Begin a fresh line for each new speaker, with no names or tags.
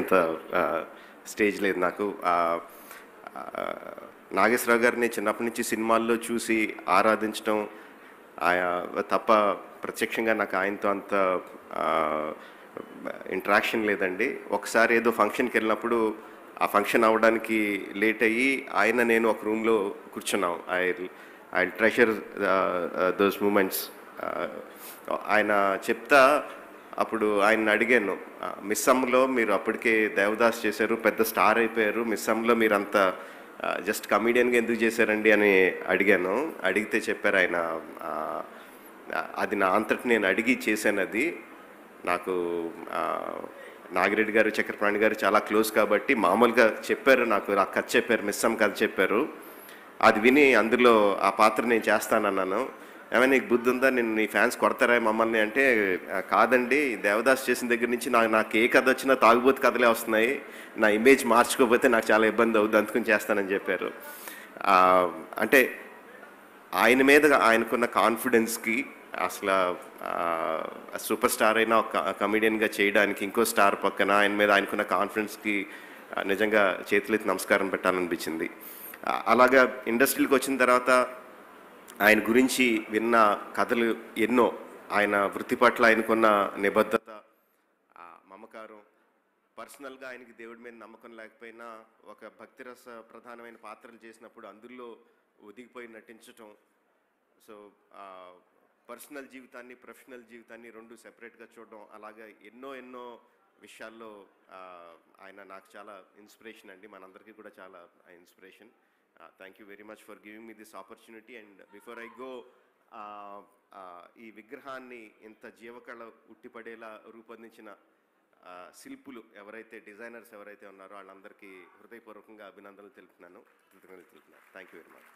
అంత స్టేజ్ లేదు నాకు. నాగేశ్వరరావు గారిని చిన్నప్పటి నుంచి సినిమాల్లో చూసి ఆరాధించడం తప్ప ప్రత్యక్షంగా నాకు ఆయనతో అంత ఇంటరాక్షన్ లేదండి. ఒకసారి ఏదో ఫంక్షన్కి వెళ్ళినప్పుడు ఆ ఫంక్షన్ అవ్వడానికి లేట్ అయ్యి ఆయన నేను ఒక రూమ్లో కూర్చున్నాం. I treasure those moments. ఆయన చెప్తా అప్పుడు ఆయన అడిగాను, మిస్సమ్లో మీరు అప్పటికే దేవదాస్ చేశారు, పెద్ద స్టార్ అయిపోయారు, మిస్సమ్లో మీరు అంత జస్ట్ కమీడియన్గా ఎందుకు చేశారండి అని అడిగాను. అడిగితే చెప్పారు ఆయన, అది నా అంతటి నేను అడిగి చేశాను. అది నాకు నాగిరెడ్డి గారు, చక్రపాణి గారు చాలా క్లోజ్ కాబట్టి మామూలుగా చెప్పారు, నాకు ఆ కథ చెప్పారు, మిస్సమ్ కథ చెప్పారు. అది విని అందులో ఆ పాత్ర నేను చేస్తానన్నాను. ఏమైనా నీకు బుద్ధి ఉందా, నేను నీ ఫ్యాన్స్ కొడతారా మమ్మల్ని అంటే, కాదండి దేవదాస్ చేసిన దగ్గర నుంచి నాకు ఏ కథ వచ్చినా తాగుబోతు కథలే వస్తున్నాయి, నా ఇమేజ్ మార్చుకోకపోతే నాకు చాలా ఇబ్బంది అవుద్ది, అందుకని చేస్తానని చెప్పారు. అంటే ఆయన మీద ఆయనకున్న కాన్ఫిడెన్స్కి అసలు సూపర్ స్టార్ అయినా ఒక కమెడియన్గా చేయడానికి ఇంకో స్టార్ పక్కన ఆయన మీద ఆయనకున్న కాన్ఫిడెన్స్కి నిజంగా చేతులెత్తి నమస్కారం పెట్టాలనిపించింది. అలాగా ఇండస్ట్రీకి వచ్చిన తర్వాత ఆయన గురించి విన్న కథలు ఎన్నో. ఆయన వృత్తి పట్ల ఆయనకున్న నిబద్ధత, మమకారం, పర్సనల్గా ఆయనకి దేవుడి మీద నమ్మకం లేకపోయినా ఒక భక్తిరస ప్రధానమైన పాత్రలు చేసినప్పుడు అందులో ఒదిగిపోయి నటించటం. సో పర్సనల్ జీవితాన్ని, ప్రొఫెషనల్ జీవితాన్ని రెండు సెపరేట్గా చూడడం, అలాగా ఎన్నో విషయాల్లో ఆయన నాకు చాలా ఇన్స్పిరేషన్ అండి. మనందరికీ కూడా చాలా inspiration. Thank you very much for giving me this opportunity. And before I go, ఈ విగ్రహాన్ని ఇంత జీవకళ ఉట్టిపడేలా రూపొందించిన శిల్పులు ఎవరైతే, డిజైనర్స్ ఎవరైతే ఉన్నారో వాళ్ళందరికీ హృదయపూర్వకంగా అభినందనలు తెలుపుతున్నాను. Thank you very much.